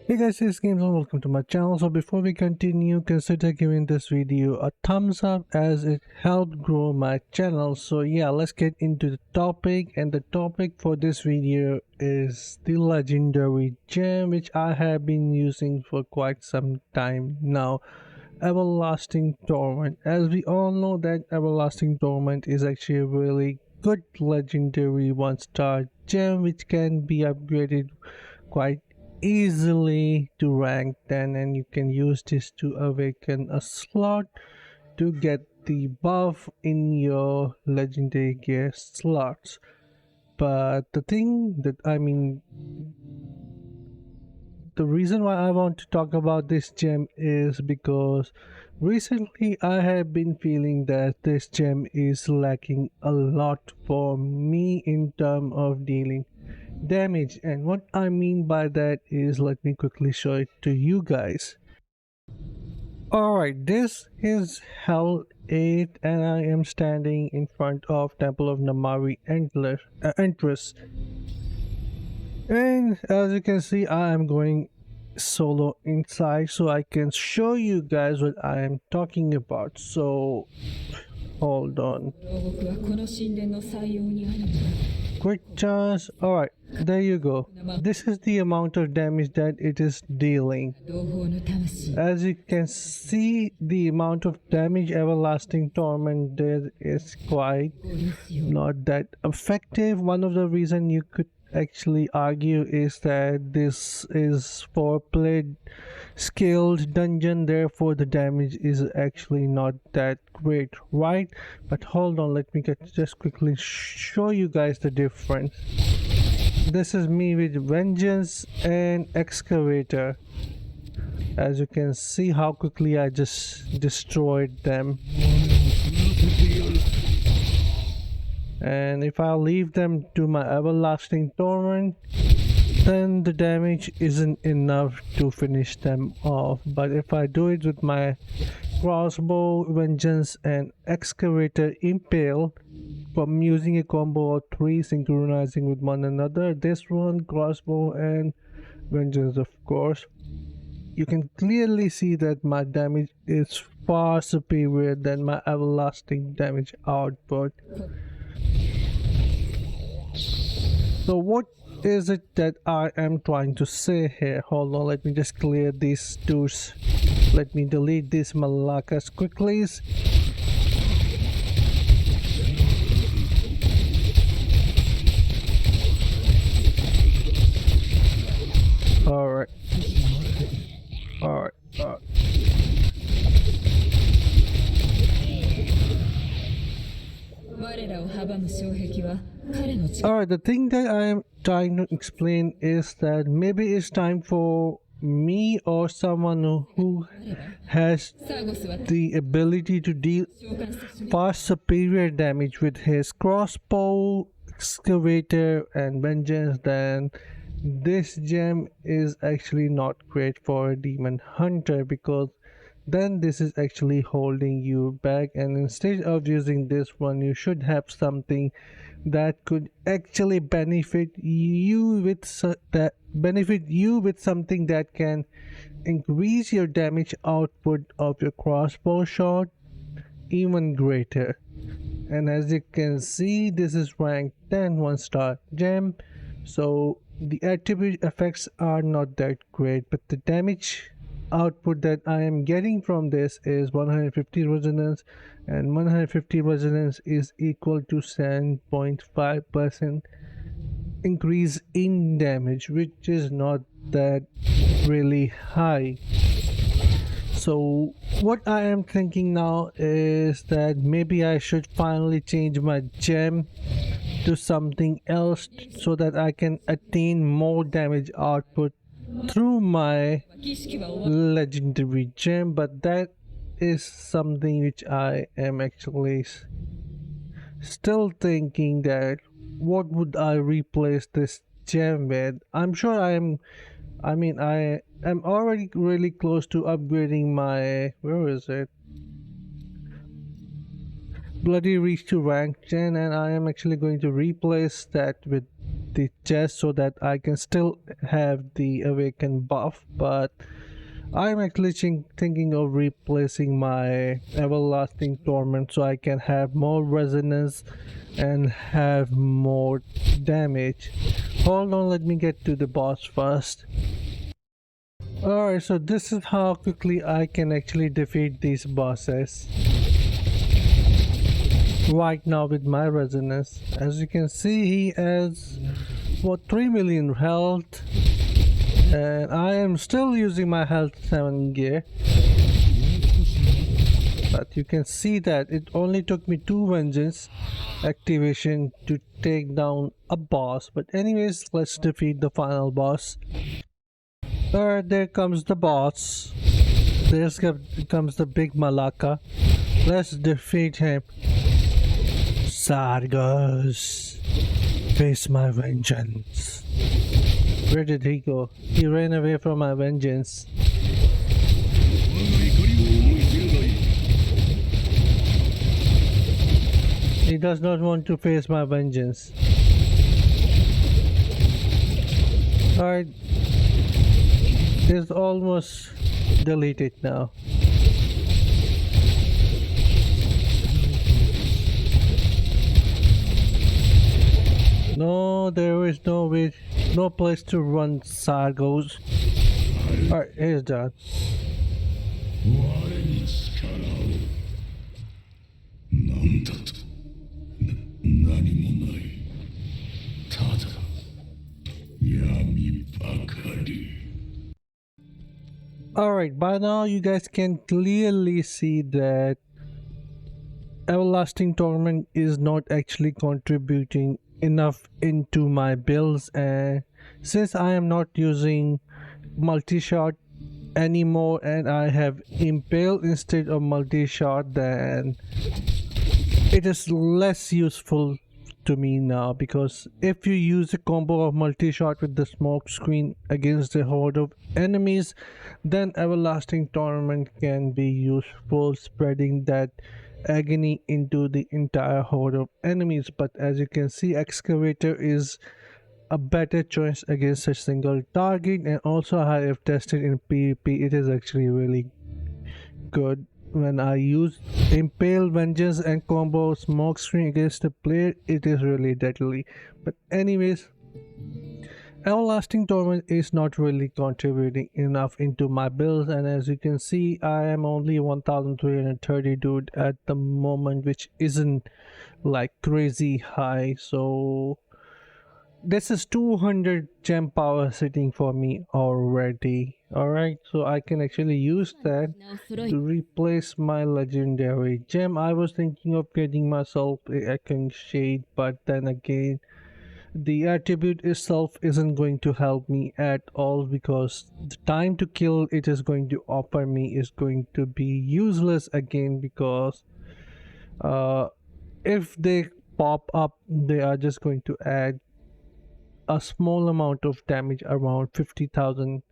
Hey guys, it's GameZone. Welcome to my channel. So before we continue, consider giving this video a thumbs up as it helped grow my channel. So yeah, let's get into the topic, and the topic for this video is the legendary gem which I have been using for quite some time now, Everlasting Torment. As we all know that Everlasting Torment is actually a really good legendary 1-star gem which can be upgraded quite easily to rank 10, and you can use this to awaken a slot to get the buff in your legendary gear slots. But the reason why I want to talk about this gem is because recently I have been feeling that this gem is lacking a lot for me in terms of dealing damage, and what I mean by that is, let me quickly show it to you guys. Alright, this is Hell 8 and I am standing in front of Temple of Namari entrance, and as you can see I am going solo inside so I can show you guys what I am talking about. So hold on, quick chance. Alright, there you go. This is the amount of damage that it is dealing. As you can see, the amount of damage Everlasting Torment did is quite not that effective. One of the reasons you could actually argue is that this is for played skilled dungeon, therefore the damage is actually not that great, right? But hold on, let me just quickly show you guys the difference. This is me with Vengeance and Excavator. As you can see how quickly I just destroyed them. And if I leave them to my Everlasting Torment, then the damage isn't enough to finish them off. But if I do it with my Crossbow, Vengeance and Excavator Impale, from using a combo of 3 synchronizing with one another, this one, Crossbow and Vengeance of course, you can clearly see that my damage is far superior than my Everlasting damage output. So what is it that I am trying to say here? Hold on, let me just clear these twos. Let me delete these malakas quickly. Alright. Alright. Alright, the thing that I am trying to explain is that maybe it's time for me or someone who has the ability to deal far superior damage with his crossbow, excavator and vengeance, then this gem is actually not great for a demon hunter, because then this is actually holding you back, and instead of using this one you should have something that could actually benefit you with something that can increase your damage output of your crossbow shot even greater. And as you can see, this is rank 10 1-star gem, so the attribute effects are not that great, but the damage output that I am getting from this is 150 resonance, and 150 resonance is equal to 7.5% increase in damage, which is not that really high. So what I am thinking now is that maybe I should finally change my gem to something else so that I can attain more damage output through my legendary gem. But that is something which I am actually still thinking, that what would I replace this gem with. I'm sure I am already really close to upgrading my, where is it, Bloody Reach to rank 10, and I am actually going to replace that with the chest so that I can still have the awaken buff, but I'm actually thinking of replacing my everlasting torment so I can have more resonance and have more damage. Hold on, let me get to the boss first. Alright, so this is how quickly I can actually defeat these bosses right now with my resonance. As you can see, he has what, 3 million health, and I am still using my health 7 gear. But you can see that it only took me 2 vengeance activation to take down a boss. But anyways, let's defeat the final boss. Alright, there comes the boss. There comes the big Malaka. Let's defeat him. Sargos, face my vengeance. Where did he go? He ran away from my vengeance. He does not want to face my vengeance. Alright, it's almost deleted now. No, there is no way, no place to run, Sargos. Alright, he's done. Alright, by now you guys can clearly see that Everlasting Torment is not actually contributing enough into my builds, and since I am not using multi-shot anymore and I have Impale instead of multi-shot, then it is less useful to me now, because if you use a combo of multi-shot with the smoke screen against a horde of enemies, then Everlasting Torment can be useful, spreading that agony into the entire horde of enemies. But as you can see, Excavator is a better choice against a single target, and also I have tested in PvP, it is actually really good. When I use Impale, Vengeance and combo smoke screen against a player, it is really deadly. But anyways, Everlasting Torment is not really contributing enough into my builds, and as you can see, I am only 1330 dude at the moment, which isn't like crazy high. So this is 200 gem power sitting for me already. Alright, so I can actually use that to replace my legendary gem. I was thinking of getting myself a Echoing Shade, but then again, the attribute itself isn't going to help me at all, because the time to kill it is going to offer me is going to be useless again, because if they pop up, they are just going to add a small amount of damage, around 50,000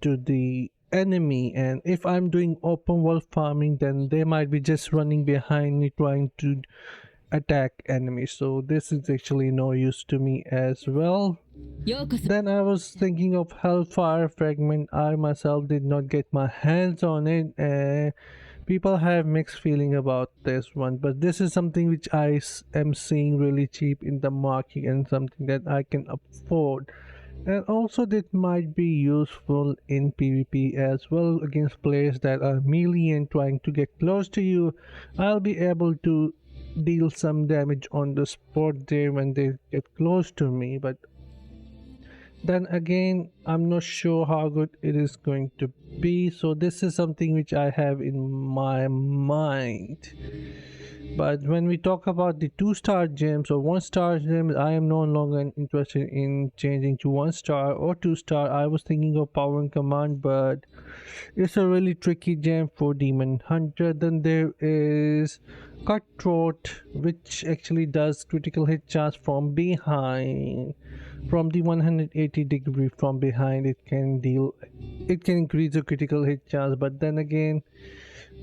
to the enemy, and if I'm doing open world farming, then they might be just running behind me trying to attack enemies, so this is actually no use to me as well. Then I was thinking of Hellfire Fragment. I myself did not get my hands on it, and people have mixed feeling about this one, but this is something which I am seeing really cheap in the market and something that I can afford, and also that might be useful in PvP as well against players that are melee and trying to get close to you. I'll be able to deal some damage on the spot there when they get close to me, but then again, I'm not sure how good it is going to be, so this is something which I have in my mind. But when we talk about the 2-star gems or 1-star gems, I am no longer interested in changing to 1-star or 2-star. I was thinking of Power and Command, but it's a really tricky gem for Demon Hunter. Then there is Cutthroat, which actually does critical hit chance from behind. From the 180 degree from behind, it can increase the critical hit chance, but then again,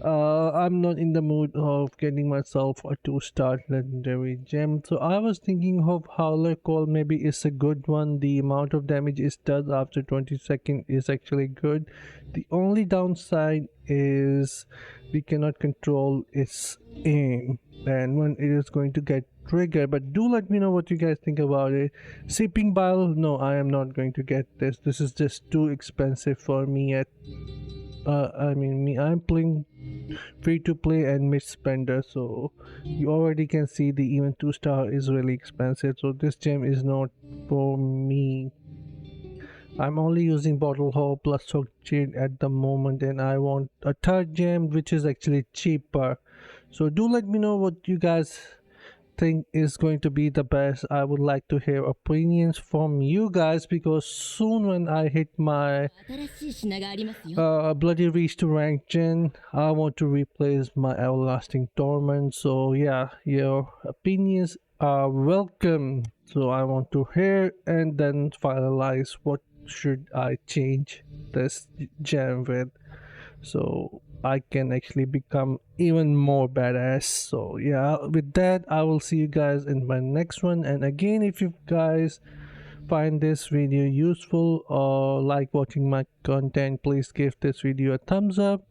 I'm not in the mood of getting myself a 2-star legendary gem. So I was thinking of Howler Call maybe is a good one. The amount of damage it does after 20 seconds is actually good. The only downside is we cannot control its aim and when it is going to get triggered. But do let me know what you guys think about it. Sipping Bile, no, I am not going to get this. This is just too expensive for me at I mean me I'm playing free to play and mid spender, so you already can see the even 2-star is really expensive, so this gem is not for me. I'm only using bottle hole plus soak chain at the moment and I want a third gem which is actually cheaper. So do let me know what you guys think is going to be the best. I would like to hear opinions from you guys because soon when I hit my bloody reach to rank gen, I want to replace my everlasting torment. So yeah, your opinions are welcome. So I want to hear and then finalize what should I change this gem with, so I can actually become even more badass. So yeah, with that I will see you guys in my next one. And again, if you guys find this video useful or like watching my content, please give this video a thumbs up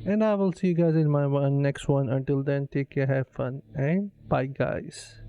and I will see you guys in my next one. Until then, take care, have fun, and bye guys.